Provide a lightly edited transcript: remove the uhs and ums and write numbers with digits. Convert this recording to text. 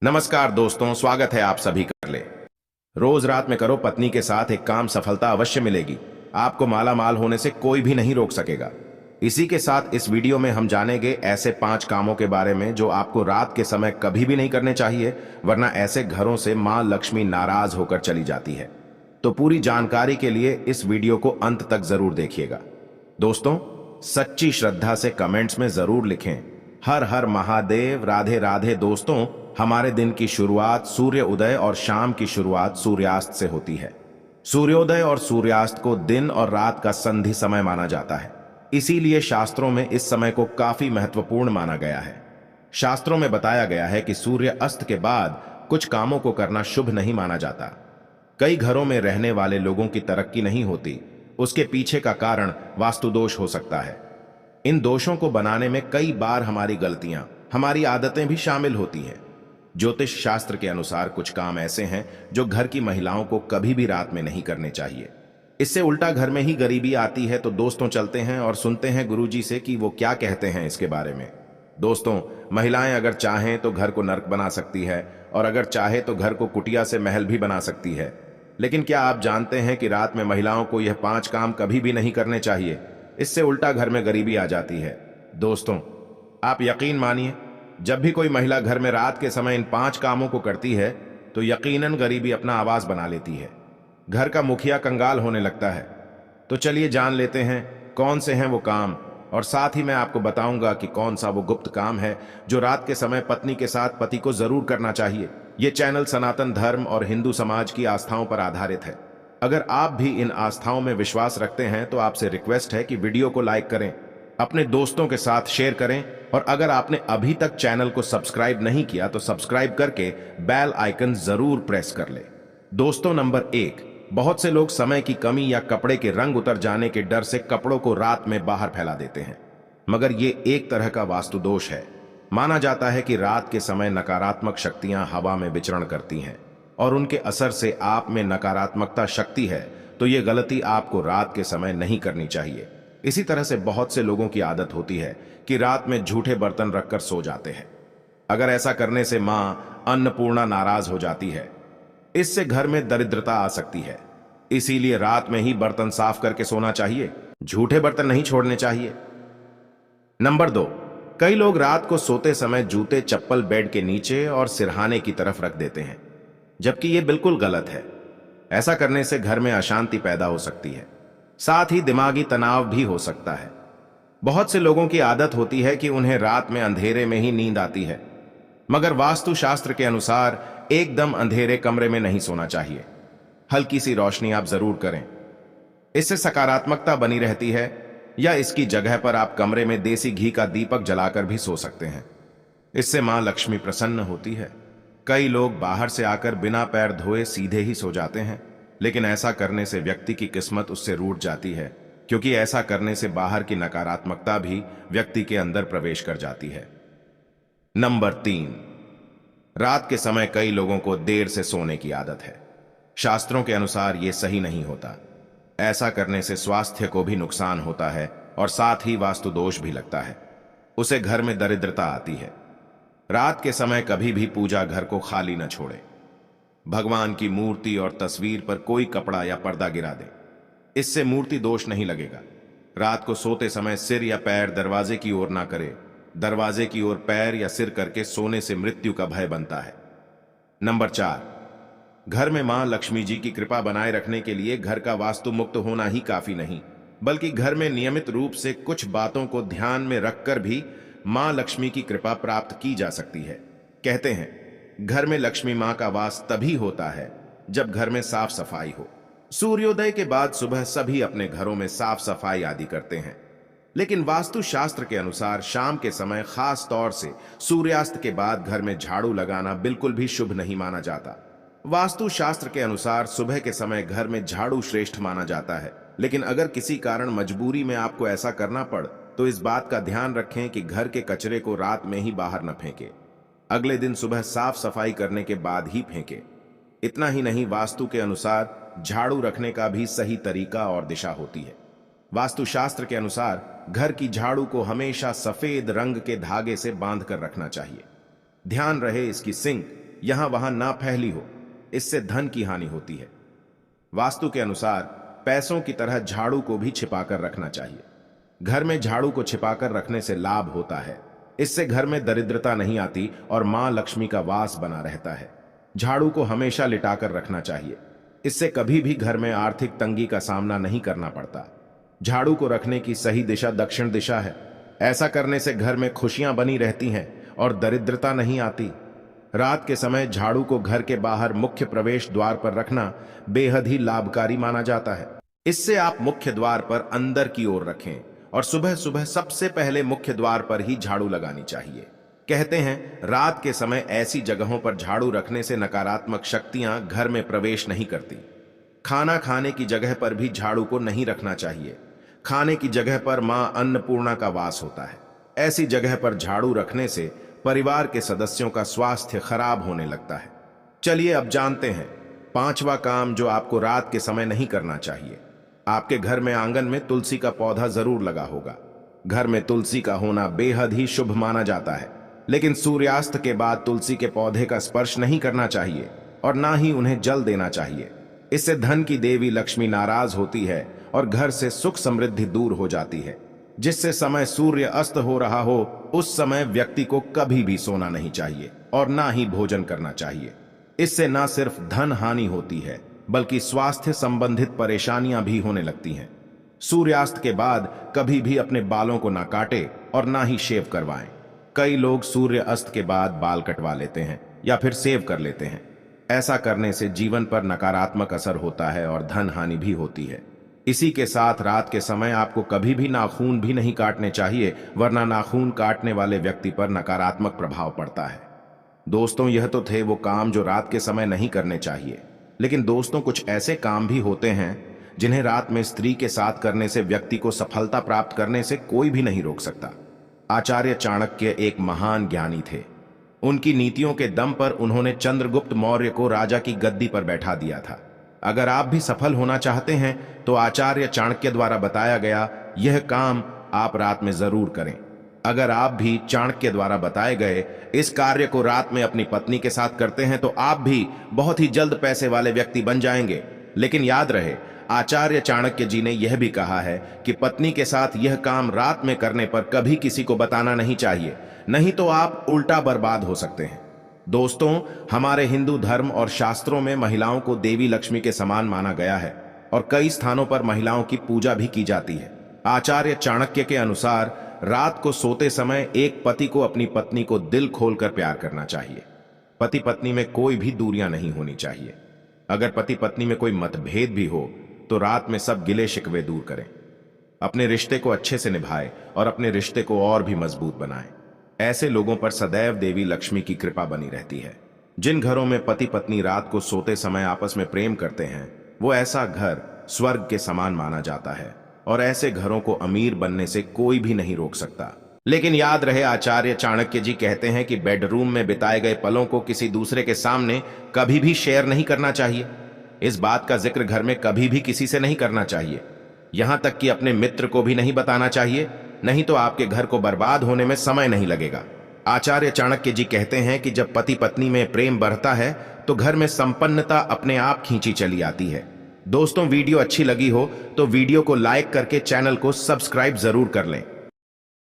नमस्कार दोस्तों, स्वागत है आप सभी कर ले। रोज रात में करो पत्नी के साथ एक काम, सफलता अवश्य मिलेगी। आपको माला माल होने से कोई भी नहीं रोक सकेगा। इसी के साथ इस वीडियो में हम जानेंगे ऐसे 5 कामों के बारे में जो आपको रात के समय कभी भी नहीं करने चाहिए, वरना ऐसे घरों से मां लक्ष्मी नाराज होकर चली जाती है। तो पूरी जानकारी के लिए इस वीडियो को अंत तक जरूर देखिएगा। दोस्तों, सच्ची श्रद्धा से कमेंट्स में जरूर लिखें, हर हर महादेव, राधे राधे। दोस्तों, हमारे दिन की शुरुआत सूर्य उदय और शाम की शुरुआत सूर्यास्त से होती है। सूर्योदय और सूर्यास्त को दिन और रात का संधि समय माना जाता है। इसीलिए शास्त्रों में इस समय को काफी महत्वपूर्ण माना गया है। शास्त्रों में बताया गया है कि सूर्य अस्त के बाद कुछ कामों को करना शुभ नहीं माना जाता। कई घरों में रहने वाले लोगों की तरक्की नहीं होती। उसके पीछे का कारण वास्तु दोष हो सकता है। इन दोषों को बनाने में कई बार हमारी गलतियां, हमारी आदतें भी शामिल होती हैं। ज्योतिष शास्त्र के अनुसार कुछ काम ऐसे हैं जो घर की महिलाओं को कभी भी रात में नहीं करने चाहिए। इससे उल्टा घर में ही गरीबी आती है। तो दोस्तों, चलते हैं और सुनते हैं गुरुजी से कि वो क्या कहते हैं इसके बारे में। दोस्तों, महिलाएं अगर चाहें तो घर को नर्क बना सकती है, और अगर चाहे तो घर को कुटिया से महल भी बना सकती है। लेकिन क्या आप जानते हैं कि रात में महिलाओं को यह 5 काम कभी भी नहीं करने चाहिए? इससे उल्टा घर में गरीबी आ जाती है। दोस्तों, आप यकीन मानिए, जब भी कोई महिला घर में रात के समय इन 5 कामों को करती है तो यकीनन गरीबी अपना आवाज बना लेती है। घर का मुखिया कंगाल होने लगता है। तो चलिए जान लेते हैं कौन से हैं वो काम, और साथ ही मैं आपको बताऊंगा कि कौन सा वो गुप्त काम है जो रात के समय पत्नी के साथ पति को जरूर करना चाहिए। ये चैनल सनातन धर्म और हिंदू समाज की आस्थाओं पर आधारित है। अगर आप भी इन आस्थाओं में विश्वास रखते हैं तो आपसे रिक्वेस्ट है कि वीडियो को लाइक करें, अपने दोस्तों के साथ शेयर करें, और अगर आपने अभी तक चैनल को सब्सक्राइब नहीं किया तो सब्सक्राइब करके बेल आइकन जरूर प्रेस कर ले। दोस्तों, नंबर 1, बहुत से लोग समय की कमी या कपड़े के रंग उतर जाने के डर से कपड़ों को रात में बाहर फैला देते हैं। मगर ये एक तरह का वास्तु दोष है। माना जाता है कि रात के समय नकारात्मक शक्तियां हवा में विचरण करती हैं और उनके असर से आप में नकारात्मकता शक्ति है। तो ये गलती आपको रात के समय नहीं करनी चाहिए। इसी तरह से बहुत से लोगों की आदत होती है कि रात में झूठे बर्तन रखकर सो जाते हैं। अगर ऐसा करने से मां अन्नपूर्णा नाराज हो जाती है। इससे घर में दरिद्रता आ सकती है। इसीलिए रात में ही बर्तन साफ करके सोना चाहिए, झूठे बर्तन नहीं छोड़ने चाहिए। नंबर 2, कई लोग रात को सोते समय जूते चप्पल बेड के नीचे और सिरहाने की तरफ रख देते हैं, जबकि यह बिल्कुल गलत है। ऐसा करने से घर में अशांति पैदा हो सकती है, साथ ही दिमागी तनाव भी हो सकता है। बहुत से लोगों की आदत होती है कि उन्हें रात में अंधेरे में ही नींद आती है, मगर वास्तु शास्त्र के अनुसार एकदम अंधेरे कमरे में नहीं सोना चाहिए। हल्की सी रोशनी आप जरूर करें, इससे सकारात्मकता बनी रहती है। या इसकी जगह पर आप कमरे में देसी घी का दीपक जलाकर भी सो सकते हैं। इससे मां लक्ष्मी प्रसन्न होती है। कई लोग बाहर से आकर बिना पैर धोए सीधे ही सो जाते हैं, लेकिन ऐसा करने से व्यक्ति की किस्मत उससे रूठ जाती है, क्योंकि ऐसा करने से बाहर की नकारात्मकता भी व्यक्ति के अंदर प्रवेश कर जाती है। नंबर 3, रात के समय कई लोगों को देर से सोने की आदत है। शास्त्रों के अनुसार यह सही नहीं होता। ऐसा करने से स्वास्थ्य को भी नुकसान होता है और साथ ही वास्तु दोष भी लगता है। उसे घर में दरिद्रता आती है। रात के समय कभी भी पूजा घर को खाली न छोड़े। भगवान की मूर्ति और तस्वीर पर कोई कपड़ा या पर्दा गिरा दे, इससे मूर्ति दोष नहीं लगेगा। रात को सोते समय सिर या पैर दरवाजे की ओर ना करे। दरवाजे की ओर पैर या सिर करके सोने से मृत्यु का भय बनता है। नंबर 4, घर में मां लक्ष्मी जी की कृपा बनाए रखने के लिए घर का वास्तु मुक्त होना ही काफी नहीं, बल्कि घर में नियमित रूप से कुछ बातों को ध्यान में रखकर भी मां लक्ष्मी की कृपा प्राप्त की जा सकती है। कहते हैं, घर में लक्ष्मी मां का वास तभी होता है जब घर में साफ सफाई हो। सूर्योदय के बाद सुबह सभी अपने घरों में साफ सफाई आदि करते हैं, लेकिन वास्तु शास्त्र के अनुसार शाम के समय, खास तौर से सूर्यास्त के बाद घर में झाड़ू लगाना बिल्कुल भी शुभ नहीं माना जाता। वास्तु शास्त्र के अनुसार सुबह के समय घर में झाड़ू श्रेष्ठ माना जाता है, लेकिन अगर किसी कारण मजबूरी में आपको ऐसा करना पड़ तो इस बात का ध्यान रखें कि घर के कचरे को रात में ही बाहर न फेंके। अगले दिन सुबह साफ सफाई करने के बाद ही फेंके। इतना ही नहीं, वास्तु के अनुसार झाड़ू रखने का भी सही तरीका और दिशा होती है। वास्तुशास्त्र के अनुसार घर की झाड़ू को हमेशा सफेद रंग के धागे से बांधकर रखना चाहिए। ध्यान रहे, इसकी सिंक यहां वहां ना फैली हो, इससे धन की हानि होती है। वास्तु के अनुसार पैसों की तरह झाड़ू को भी छिपाकर रखना चाहिए। घर में झाड़ू को छिपाकर रखने से लाभ होता है। इससे घर में दरिद्रता नहीं आती और मां लक्ष्मी का वास बना रहता है। झाड़ू को हमेशा लिटाकर रखना चाहिए। इससे कभी भी घर में आर्थिक तंगी का सामना नहीं करना पड़ता। झाड़ू को रखने की सही दिशा दक्षिण दिशा है। ऐसा करने से घर में खुशियां बनी रहती हैं और दरिद्रता नहीं आती। रात के समय झाड़ू को घर के बाहर मुख्य प्रवेश द्वार पर रखना बेहद ही लाभकारी माना जाता है। इससे आप मुख्य द्वार पर अंदर की ओर रखें और सुबह सुबह सबसे पहले मुख्य द्वार पर ही झाड़ू लगानी चाहिए। कहते हैं रात के समय ऐसी जगहों पर झाड़ू रखने से नकारात्मक शक्तियां घर में प्रवेश नहीं करती। खाना खाने की जगह पर भी झाड़ू को नहीं रखना चाहिए। खाने की जगह पर मां अन्नपूर्णा का वास होता है। ऐसी जगह पर झाड़ू रखने से परिवार के सदस्यों का स्वास्थ्य खराब होने लगता है। चलिए अब जानते हैं पांचवा काम जो आपको रात के समय नहीं करना चाहिए। आपके घर में आंगन में तुलसी का पौधा जरूर लगा होगा। घर में तुलसी का होना बेहद ही शुभ माना जाता है, लेकिन सूर्यास्त के बाद तुलसी के पौधे का स्पर्श नहीं करना चाहिए और ना ही उन्हें जल देना चाहिए। इससे धन की देवी लक्ष्मी नाराज होती है और घर से सुख समृद्धि दूर हो जाती है। जिससे समय सूर्य अस्त हो रहा हो उस समय व्यक्ति को कभी भी सोना नहीं चाहिए और ना ही भोजन करना चाहिए। इससे ना सिर्फ धन हानि होती है बल्कि स्वास्थ्य संबंधित परेशानियां भी होने लगती हैं। सूर्यास्त के बाद कभी भी अपने बालों को ना काटे और ना ही शेव करवाएं। कई लोग सूर्य अस्त के बाद बाल कटवा लेते हैं या फिर सेव कर लेते हैं। ऐसा करने से जीवन पर नकारात्मक असर होता है और धन हानि भी होती है। इसी के साथ रात के समय आपको कभी भी नाखून भी नहीं काटने चाहिए, वरना नाखून काटने वाले व्यक्ति पर नकारात्मक प्रभाव पड़ता है। दोस्तों, यह तो थे वो काम जो रात के समय नहीं करने चाहिए, लेकिन दोस्तों कुछ ऐसे काम भी होते हैं जिन्हें रात में स्त्री के साथ करने से व्यक्ति को सफलता प्राप्त करने से कोई भी नहीं रोक सकता। आचार्य चाणक्य एक महान ज्ञानी थे। उनकी नीतियों के दम पर उन्होंने चंद्रगुप्त मौर्य को राजा की गद्दी पर बैठा दिया था। अगर आप भी सफल होना चाहते हैं तो आचार्य चाणक्य द्वारा बताया गया यह काम आप रात में जरूर करें। अगर आप भी चाणक्य द्वारा बताए गए इस कार्य को रात में अपनी पत्नी के साथ करते हैं तो आप भी बहुत ही जल्द पैसे वाले व्यक्ति बन जाएंगे। लेकिन याद रहे, आचार्य चाणक्य जी ने यह भी कहा है कि पत्नी के साथ यह काम रात में करने पर कभी किसी को बताना नहीं चाहिए, नहीं तो आप उल्टा बर्बाद हो सकते हैं। दोस्तों, हमारे हिंदू धर्म और शास्त्रों में महिलाओं को देवी लक्ष्मी के समान माना गया है और कई स्थानों पर महिलाओं की पूजा भी की जाती है। आचार्य चाणक्य के अनुसार रात को सोते समय एक पति को अपनी पत्नी को दिल खोलकर प्यार करना चाहिए। पति पत्नी में कोई भी दूरियां नहीं होनी चाहिए। अगर पति पत्नी में कोई मतभेद भी हो तो रात में सब गिले शिकवे दूर करें। अपने रिश्ते को अच्छे से निभाएं और अपने रिश्ते को और भी मजबूत बनाएं। ऐसे लोगों पर सदैव देवी लक्ष्मी की कृपा बनी रहती है। जिन घरों में पति पत्नी रात को सोते समय आपस में प्रेम करते हैं वो ऐसा घर स्वर्ग के समान माना जाता है और ऐसे घरों को अमीर बनने से कोई भी नहीं रोक सकता। लेकिन याद रहे, आचार्य चाणक्य जी कहते हैं कि बेडरूम में बिताए गए पलों को किसी दूसरे के सामने कभी भी शेयर नहीं करना चाहिए। इस बात का जिक्र घर में कभी भी किसी से नहीं करना चाहिए, यहां तक कि अपने मित्र को भी नहीं बताना चाहिए, नहीं तो आपके घर को बर्बाद होने में समय नहीं लगेगा। आचार्य चाणक्य जी कहते हैं कि जब पति पत्नी में प्रेम बढ़ता है तो घर में संपन्नता अपने आप खींची चली आती है। दोस्तों, वीडियो अच्छी लगी हो तो वीडियो को लाइक करके चैनल को सब्सक्राइब जरूर कर लें।